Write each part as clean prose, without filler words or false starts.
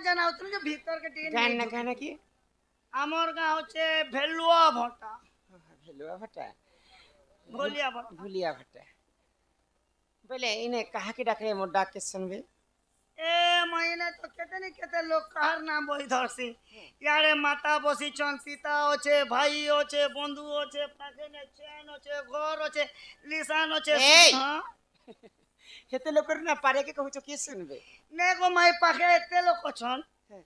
জানাও তুমি যে ভিতর কে টিন গান না গান কি আমার গাঁ হচ্ছে ভেলুয়া ভটা ভেলুয়া ভাটা ভলিয়া ভটা ভুলিয়া ভাটা बोले इन्हें कहा के डाके मोर डाक के सुनबे এ মাইনে তো কেতে নি কেতে লোক কাহার নাম বই ধরছি ইয়ারে মাতা বসিছন পিতা আছে ভাই আছে বন্ধু আছে পাশে নে চেন আছে ঘর আছে লিসান আছে এই! হ্যাঁ हेते लोकर ना पारे के कहू के सुनबे নে গো মাই পাখে এতে লোক অছন হ্যাঁ।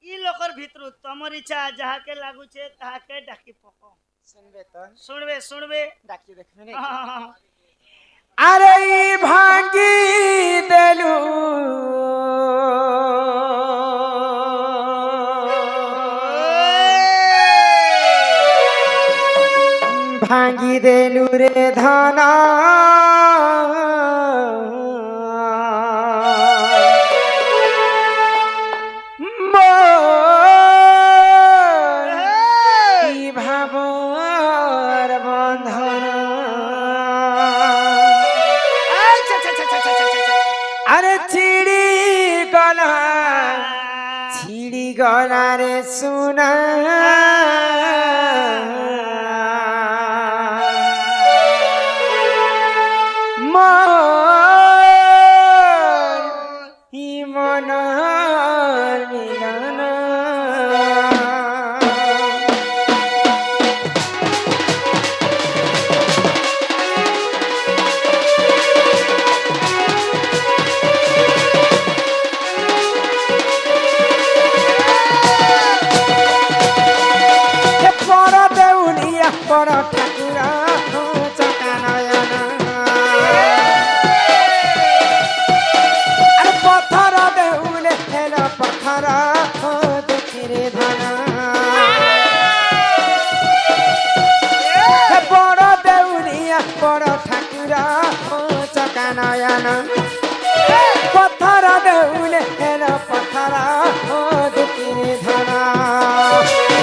ই লোকর ভিতরু তোমার ইচ্ছা যাহাকে লাগুছে তাহাকে ডাকি পকো सुनबे तो শুনবে শুনবে डाकी देखबे ने হ্যাঁ अरे ई भांगी देलू भांगी देलू रे धाना मोर भावर बंधन अरे छिड़ी गला रे सुना मोर ही मनर मिलन बड़ ठाकुर चकानयन अरे पत्थर देउले हेल पत्थर देखिरे धन बड़ देउलिया बड़ ठाकुर चकानयन पत्थर देउले हेल पत्थर देखिरे धन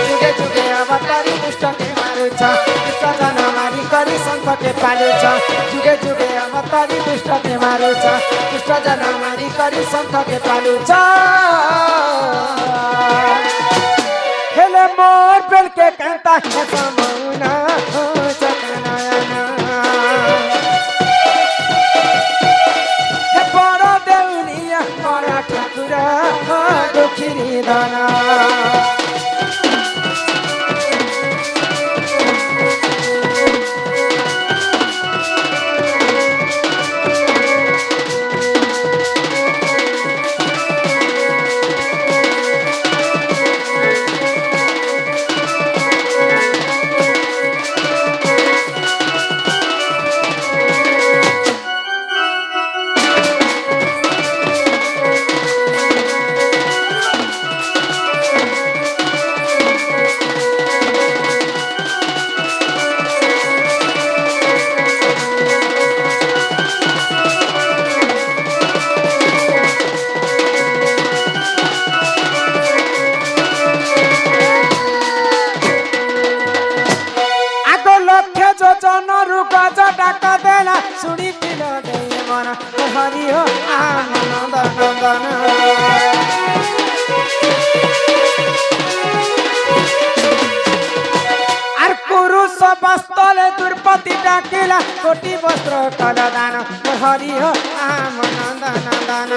जुगे जुगे अवतारी दुष्ट के मारुछ दुष्ट जन मारी करी संत के पालुछ जुगे जुगे अवतारी दुष्ट के मारुछ दुष्ट जन मारी करी संत के पालुछ हेले मोर बेल के कांता है समौना चकनयन हे बड़ देउलिया बड़ ठाकुर दुखिरी धना डाका देला सुनी पिलो दे मन हरि हो आनंद नंदन आर पुरुष बस्तले दुर्पति डाकिला कोटि वस्त्र कलदान हरि हो आनंद नंदन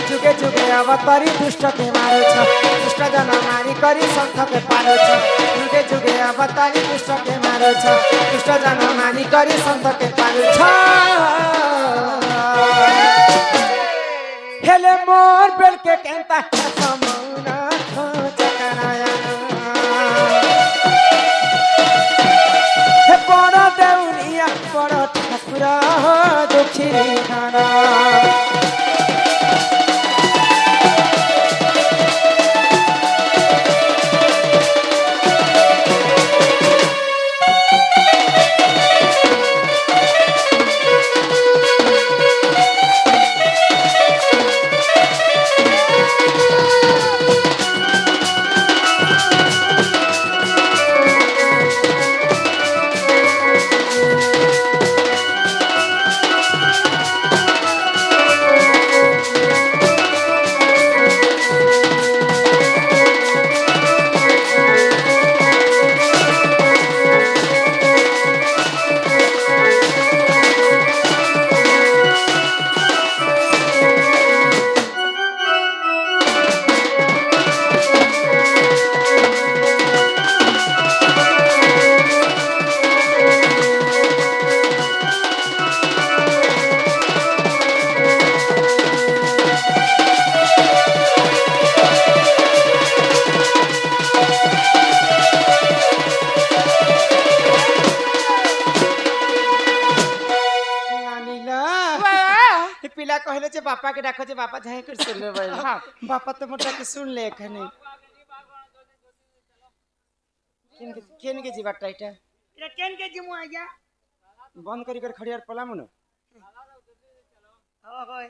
जुगे जुगे अवतारी दुष्ट के मारुछ दुष्ट जन मारी करी संत के पारुछ जुगे जुगे अवतारी दुष्ट के मारुछ दुष्ट जन मारी करी संत के पारुछ हेले मोर बेल के केंता समौना चकनयन हे बड़ देउलिया बड़ ठाकुर दुखिरी धना পিলা কহিলে যে বাপাকে ডাকো যে বাপা যাই করে শুনবে বলে হ্যাঁ। বাপা তো মোটাকে শুনলে এখানে কেন কে যাবারটা এটা এটা কেন কে জিমু আজ্ঞা বন্ধ করি করে খড়িয়ার পলাম না হয়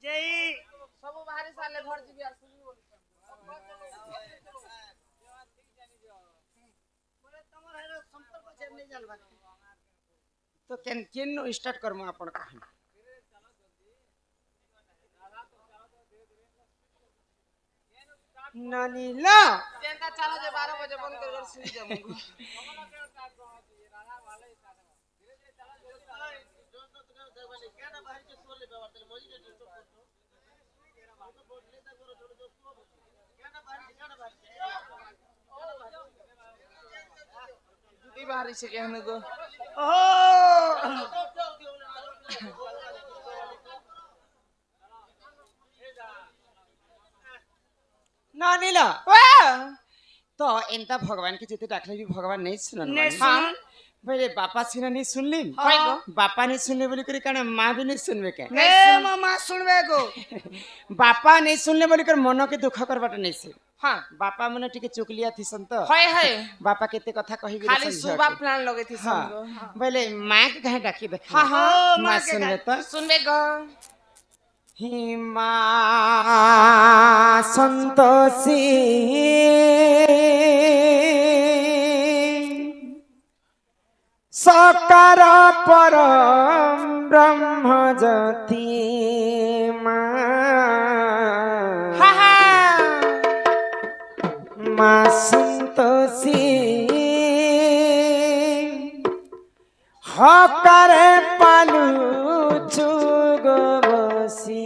যেই সব বাহারে সালে ঘর দিবি আর শুনবি বলি বলে তোমার হের সম্পর্ক আছে নেই জানবা তো কেন কেন স্টার্ট করমু আপন কাহিনী নানিলা ট্রেনটা চালু যে 12 বাজে বন্ধ করে করে শুই যাবো দুটি বাহারে সে কেন গো ও নানিলা तो इनता भगवान के जिते डाकले भी भगवान नहीं सुनन नहीं मानी। सुनन। पहले बापा सिना नहीं सुनली हाँ। बापा नहीं सुनले बोली कर काने माँ भी नहीं सुनबे के ए मामा सुनबे गो बापा नहीं सुनले बोली कर मन के दुख करबाट नहीं से हां बापा मने टिके चुकलिया थी संत হয় হয় बापा केते कथा कहि गेल खाली सुबह प्लान लगे थी हां सुन पहले माँ के कहे डाकी देख हाँ, हाँ, माँ माँ के सुनबे तो सुनबे गो हिमा संतोषी सकार परम ब्रह्म ज्योति हां हां माँ संतोषी हकारे पालू चुगबसी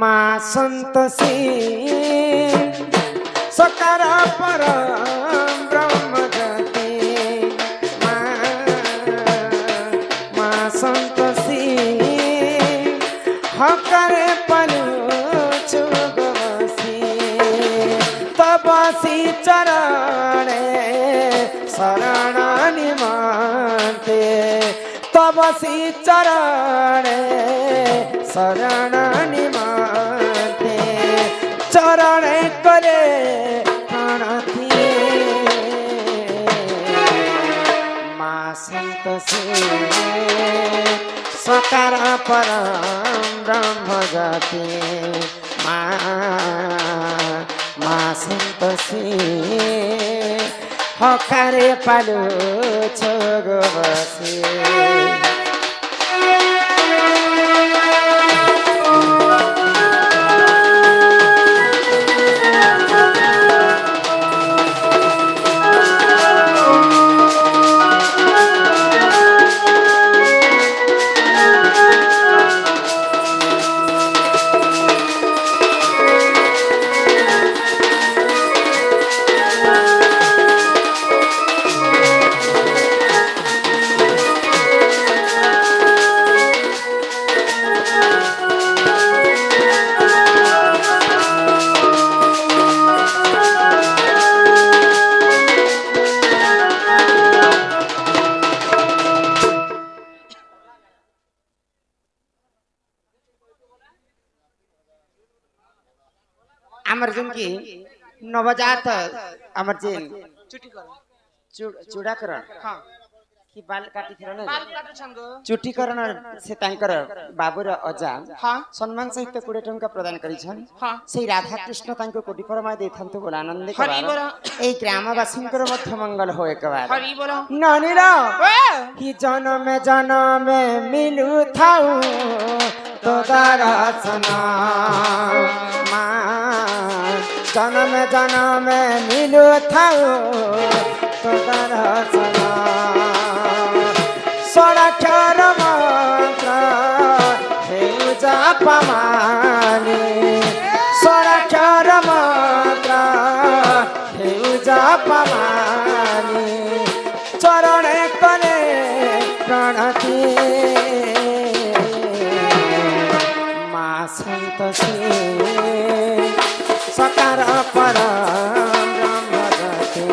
माँ संतोषी सकार परम ब्रह्म ज्योति माँ संतोषी हकारे पालू चुगबसी तबसी चरणे शरण निमन्ते तबसी चरणे शरण निमन्ते चरण करे प्रणति माँ संतोषी सकार परम ब्रह्म ज्योति माँ संतोषी हकारे पालु छोगबसी আমার যেন কি নবজাত আমার যে ছুটি করো চূড়াকରଣ हां কি বাল কাটি ছিল না बाल काटो छन गो ଚୁଟିକରଣ ସେ ତାଙ୍କର ବାବୁର ଅଜା हां ସମ୍ମାନ ସହିତ 20 ଟଙ୍କା ପ୍ରଦାନ କରିଛନ୍ हां ସେଇ ରାଧା କୃଷ୍ଣ ତାଙ୍କୁ କୋଟି ପରମା ଦେଇଥାନ୍ତୁ ବୋଲି ଆନନ୍ଦ ହରି ବୋଲ। এই ଗ୍ରାମବାସୀଙ୍କର ମଧ୍ୟ ମଙ୍ଗଳ ହୋ ଏକବାର हरी बोलो ନାନିରା ए कि जन्मे जन्मे मिलु थाउ तो दर्शन जन्मे जन्मे मिलु थाउ तो दर्शन सड़क्षर मंत्र हेउ जपमानी सड़क्षर मंत्र हेउ जपमानी चरणे कले प्रणति माँ संतोषी सकार परम ब्रह्म ज्योति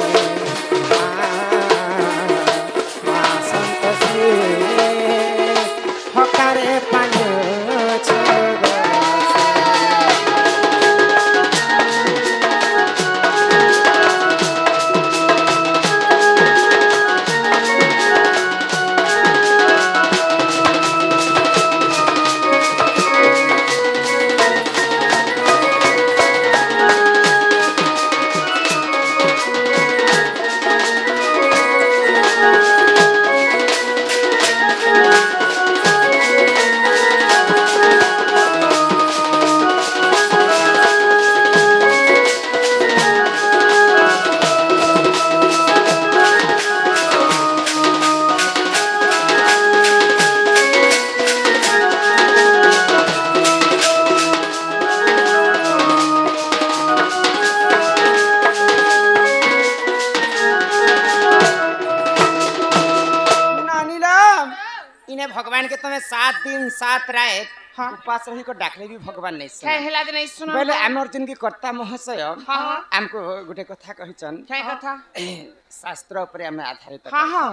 इन्हें भगवान के तुम्हें 7 दिन 7 रात हाँ। उपास रही को डाकले भी भगवान नहीं क्या सुना हेला दे नहीं सुना बोले आम अर्जुन की कर्ता महाशय हाँ। हमको गोटे कथा कहिचन क्या कथा शास्त्र ଉପରେ ଆମେ ଆଧାରିତ हाँ हाँ